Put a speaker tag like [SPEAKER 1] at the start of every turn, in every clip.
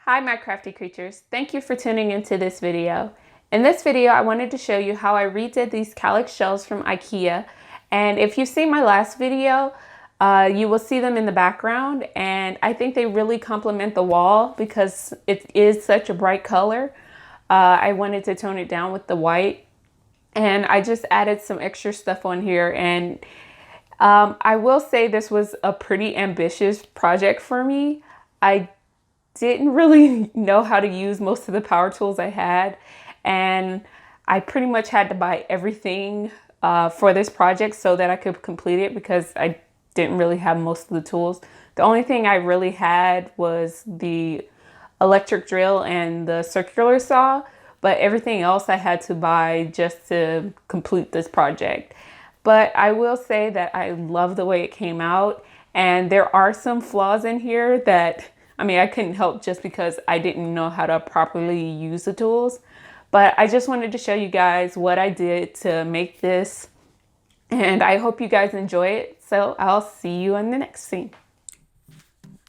[SPEAKER 1] Hi my crafty creatures, thank you for tuning into this video. In this video I wanted to show you how I redid these Kallax shelves from IKEA, and if you've seen my last video you will see them in the background, and I think they really complement the wall because it is such a bright color. I wanted to tone it down with the white, and I just added some extra stuff on here, and I will say this was a pretty ambitious project for me. I didn't really know how to use most of the power tools I had, and I pretty much had to buy everything for this project so that I could complete it because I didn't really have most of the tools. The only thing I really had was the electric drill and the circular saw, but everything else I had to buy just to complete this project. But I will say that I love the way it came out, and there are some flaws in here that I couldn't help just because I didn't know how to properly use the tools. But I just wanted to show you guys what I did to make this, and I hope you guys enjoy it. So I'll see you in the next scene.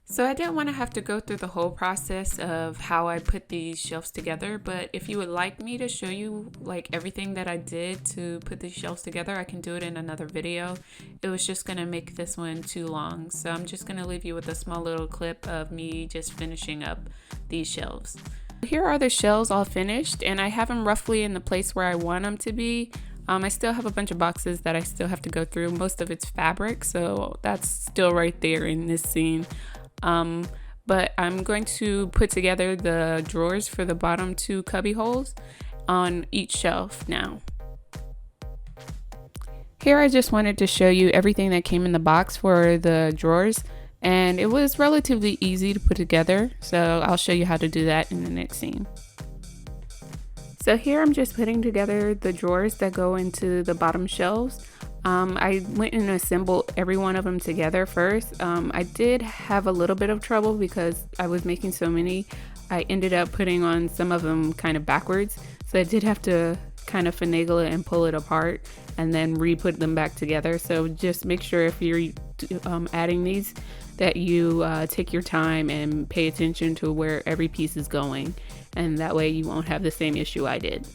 [SPEAKER 1] So I didn't want to have to go through the whole process of how I put these shelves together, but if you would like me to show you like everything that I did to put these shelves together, I can do it in another video. It was just going to make this one too long, so I'm just going to leave you with a small little clip of me just finishing up these shelves. Here are the shelves all finished, and I have them roughly in the place where I want them to be. I still have a bunch of boxes that I still have to go through. Most of it's fabric, so that's still right there in this scene. But I'm going to put together the drawers for the bottom two cubby holes on each shelf now. Here I just wanted to show you everything that came in the box for the drawers, and it was relatively easy to put together, so I'll show you how to do that in the next scene. So here I'm just putting together the drawers that go into the bottom shelves. I went and assembled every one of them together first. I did have a little bit of trouble because I was making so many. I ended up putting on some of them kind of backwards, so I did have to kind of finagle it and pull it apart and then re-put them back together. So just make sure if you're adding these that you take your time and pay attention to where every piece is going, and that way you won't have the same issue I did.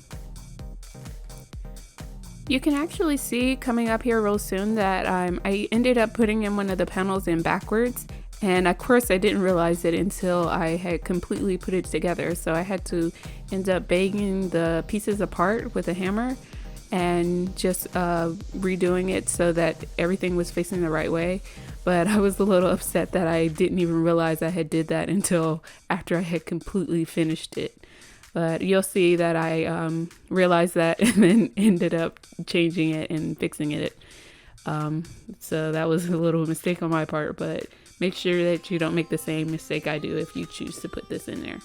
[SPEAKER 1] You can actually see coming up here real soon that I ended up putting in one of the panels in backwards, and of course I didn't realize it until I had completely put it together, so I had to end up banging the pieces apart with a hammer and just redoing it so that everything was facing the right way. But I was a little upset that I didn't even realize I had did that until after I had completely finished it. But you'll see that I realized that and then ended up changing it and fixing it. So that was a little mistake on my part, but make sure that you don't make the same mistake I do if you choose to put this in there.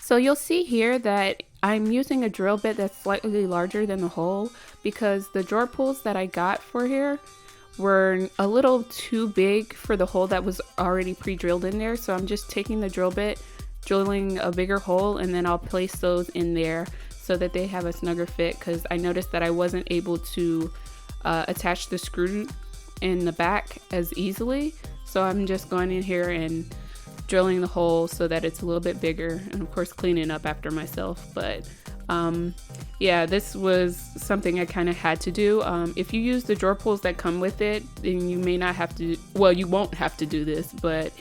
[SPEAKER 1] So you'll see here that I'm using a drill bit that's slightly larger than the hole because the drawer pulls that I got for here were a little too big for the hole that was already pre-drilled in there. So I'm just taking the drill bit, drilling a bigger hole, and then I'll place those in there so that they have a snugger fit, because I noticed that I wasn't able to attach the screw in the back as easily. So I'm just going in here and drilling the hole so that it's a little bit bigger, and of course cleaning up after myself. But yeah, this was something I kind of had to do. If you use the drawer pulls that come with it, then you may not have to, well, you won't have to do this, but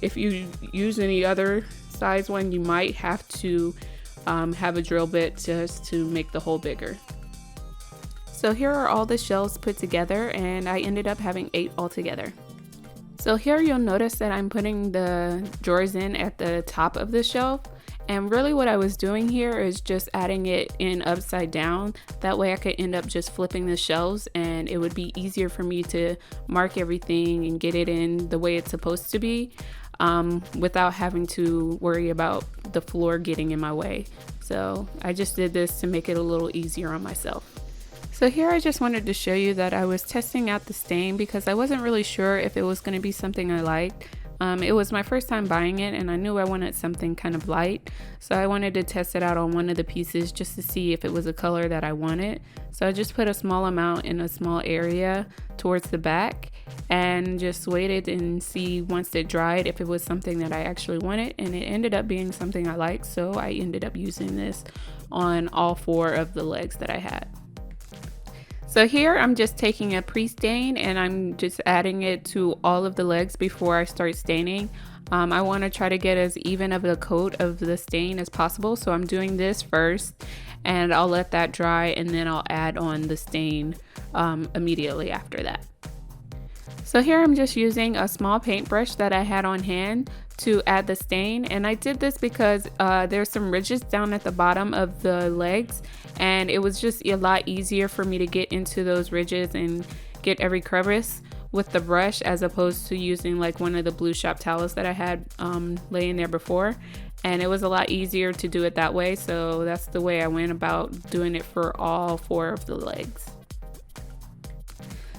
[SPEAKER 1] if you use any other size one, you might have to have a drill bit just to make the hole bigger. So here are all the shelves put together, and I ended up having 8 altogether. So here you'll notice that I'm putting the drawers in at the top of the shelf, and really what I was doing here is just adding it in upside down. That way I could end up just flipping the shelves, and it would be easier for me to mark everything and get it in the way it's supposed to be, without having to worry about the floor getting in my way. So I just did this to make it a little easier on myself. So here I just wanted to show you that I was testing out the stain because I wasn't really sure if it was going to be something I liked. It was my first time buying it, and I knew I wanted something kind of light, so I wanted to test it out on one of the pieces just to see if it was a color that I wanted. So I just put a small amount in a small area towards the back and just waited and see once it dried if it was something that I actually wanted, and it ended up being something I liked, so I ended up using this on all 4 of the legs that I had. So here I'm just taking a pre-stain and I'm just adding it to all of the legs before I start staining. I want to try to get as even of a coat of the stain as possible, so I'm doing this first and I'll let that dry, and then I'll add on the stain immediately after that. So here I'm just using a small paintbrush that I had on hand to add the stain, and I did this because there's some ridges down at the bottom of the legs, and it was just a lot easier for me to get into those ridges and get every crevice with the brush, as opposed to using like one of the blue shop towels that I had laying there before, and it was a lot easier to do it that way, so that's the way I went about doing it for all 4 of the legs.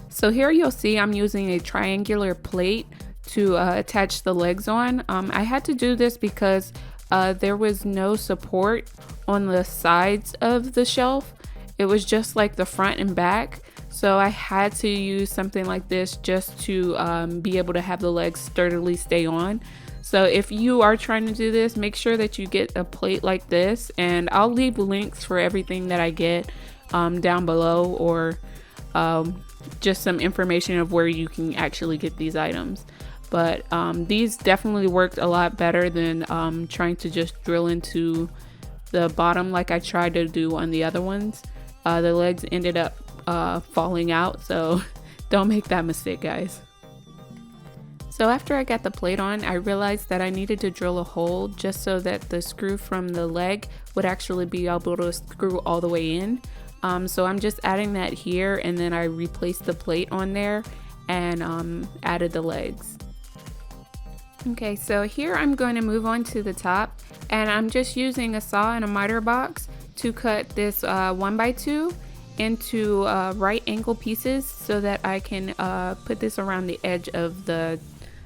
[SPEAKER 1] So here you'll see I'm using a triangular plate to attach the legs on. I had to do this because there was no support on the sides of the shelf. It was just like the front and back. So I had to use something like this just to be able to have the legs sturdily stay on. So if you are trying to do this, make sure that you get a plate like this, and I'll leave links for everything that I get down below, or just some information of where you can actually get these items. But these definitely worked a lot better than trying to just drill into the bottom like I tried to do on the other ones. The legs ended up falling out, so don't make that mistake, guys. So after I got the plate on, I realized that I needed to drill a hole just so that the screw from the leg would actually be able to screw all the way in. So I'm just adding that here, and then I replaced the plate on there and added the legs. Okay, so here I'm going to move on to the top, and I'm just using a saw and a miter box to cut this 1x2 into right angle pieces so that I can put this around the edge of the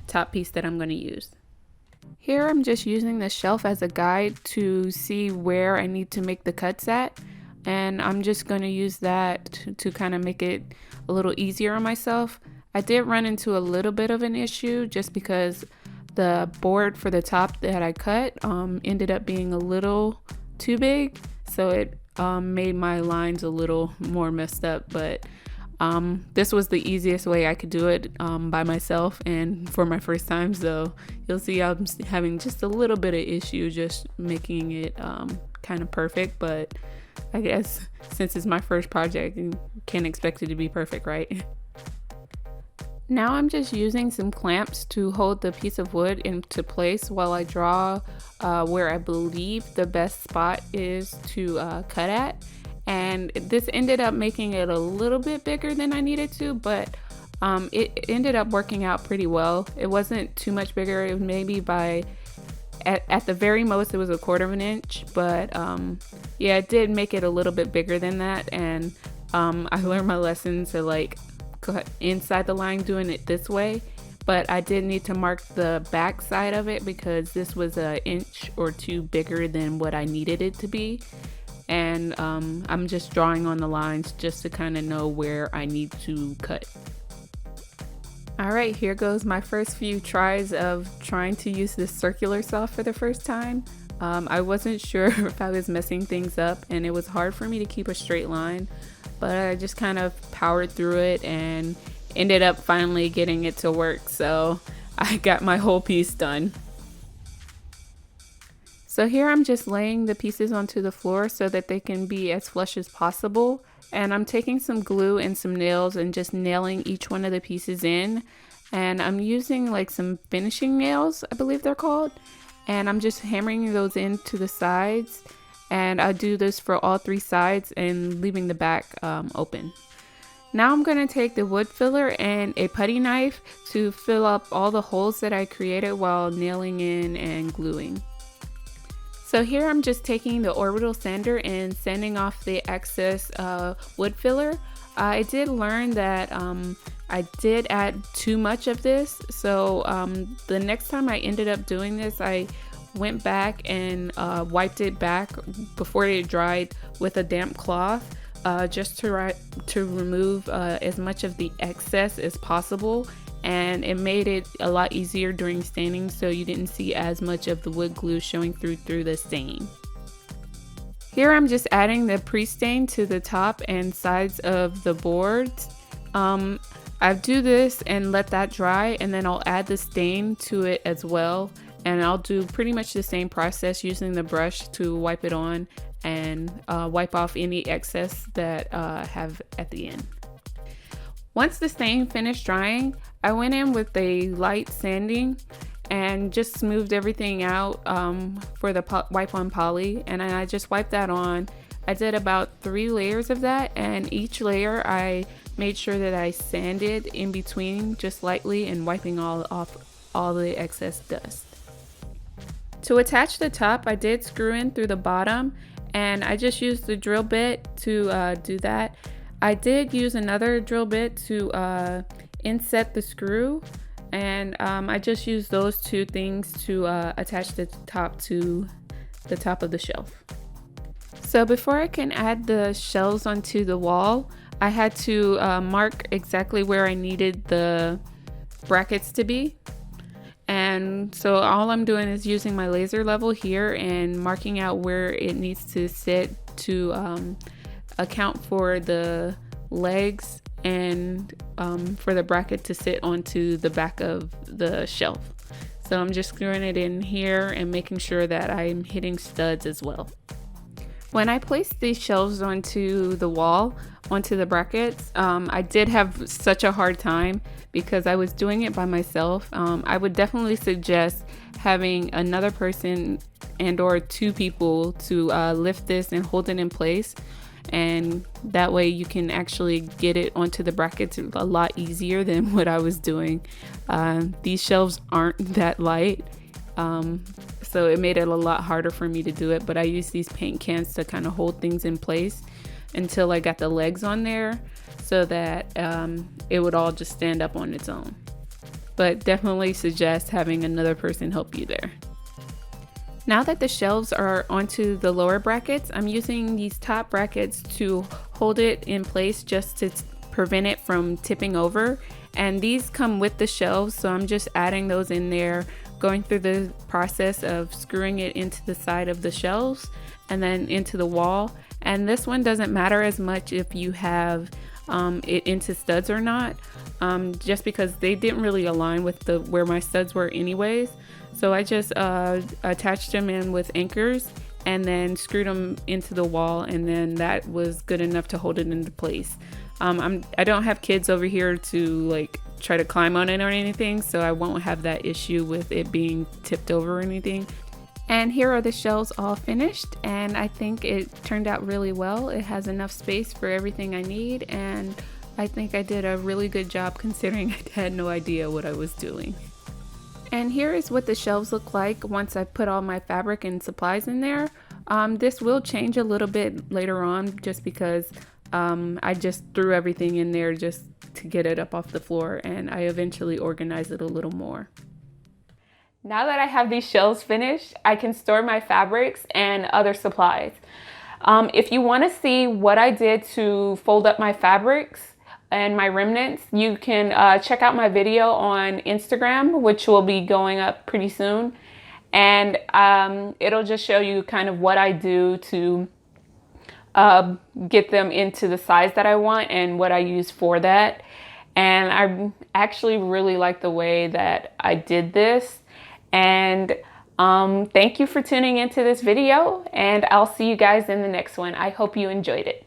[SPEAKER 1] top piece that I'm going to use. Here I'm just using the shelf as a guide to see where I need to make the cuts at, and I'm just going to use that to kind of make it a little easier on myself. I did run into a little bit of an issue just because the board for the top that I cut ended up being a little too big, so it made my lines a little more messed up, but this was the easiest way I could do it by myself and for my first time, so you'll see I'm having just a little bit of issue just making it kind of perfect, but I guess since it's my first project, you can't expect it to be perfect, right? Now I'm just using some clamps to hold the piece of wood into place while I draw where I believe the best spot is to cut at. And this ended up making it a little bit bigger than I needed to, but it ended up working out pretty well. It wasn't too much bigger. It was maybe at the very most it was 1/4 inch, but yeah, it did make it a little bit bigger than that, and I learned my lesson to like cut inside the line doing it this way, but I did need to mark the back side of it because this was 1 or 2 inches bigger than what I needed it to be, and I'm just drawing on the lines just to kind of know where I need to cut. Alright, here goes my first few tries of trying to use this circular saw for the first time. I wasn't sure if I was messing things up, and it was hard for me to keep a straight line, but I just kind of powered through it and ended up finally getting it to work, so I got my whole piece done. So here I'm just laying the pieces onto the floor so that they can be as flush as possible, and I'm taking some glue and some nails and just nailing each one of the pieces in, and I'm using like some finishing nails, I believe they're called, and I'm just hammering those into the sides, and I do this for all 3 sides and leaving the back open. Now I'm going to take the wood filler and a putty knife to fill up all the holes that I created while nailing in and gluing. So here I'm just taking the orbital sander and sanding off the excess wood filler. I did learn that I did add too much of this, so the next time I ended up doing this, I went back and wiped it back before it dried with a damp cloth, just to remove as much of the excess as possible, and it made it a lot easier during staining, so you didn't see as much of the wood glue showing through the stain. Here I'm just adding the pre-stain to the top and sides of the boards. I do this and let that dry, and then I'll add the stain to it as well. And I'll do pretty much the same process using the brush to wipe it on and wipe off any excess that I have at the end. Once the stain finished drying, I went in with a light sanding and just smoothed everything out for the wipe on poly, and I just wiped that on. I did about 3 layers of that, and each layer I made sure that I sanded in between just lightly and wiping off all the excess dust. To attach the top, I did screw in through the bottom, and I just used the drill bit to do that. I did use another drill bit to inset the screw, and I just used those 2 things to attach the top to the top of the shelf. So before I can add the shelves onto the wall, I had to mark exactly where I needed the brackets to be. And so all I'm doing is using my laser level here and marking out where it needs to sit to account for the legs and for the bracket to sit onto the back of the shelf. So I'm just screwing it in here and making sure that I'm hitting studs as well. When I placed these shelves onto the wall, onto the brackets, I did have such a hard time because I was doing it by myself. I would definitely suggest having another person and or 2 people to lift this and hold it in place, and that way you can actually get it onto the brackets a lot easier than what I was doing. These shelves aren't that light, so it made it a lot harder for me to do it, but I used these paint cans to kind of hold things in place until I got the legs on there so that it would all just stand up on its own. But definitely suggest having another person help you there. Now that the shelves are onto the lower brackets, I'm using these top brackets to hold it in place just to prevent it from tipping over. And these come with the shelves, so I'm just adding those in there, going through the process of screwing it into the side of the shelves and then into the wall. And this one doesn't matter as much if you have it into studs or not, just because they didn't really align with where my studs were anyways. So I just attached them in with anchors and then screwed them into the wall, and then that was good enough to hold it into place. I don't have kids over here to like try to climb on it or anything, so I won't have that issue with it being tipped over or anything. And here are the shelves all finished, and I think it turned out really well. It has enough space for everything I need, and I think I did a really good job considering I had no idea what I was doing. And here is what the shelves look like once I put all my fabric and supplies in there. This will change a little bit later on just because I just threw everything in there just to get it up off the floor, and I eventually organized it a little more. Now that I have these shelves finished, I can store my fabrics and other supplies. If you want to see what I did to fold up my fabrics and my remnants, you can check out my video on Instagram, which will be going up pretty soon. And it'll just show you kind of what I do to get them into the size that I want and what I use for that. And I actually really like the way that I did this. And thank you for tuning into this video, and I'll see you guys in the next one. I hope you enjoyed it.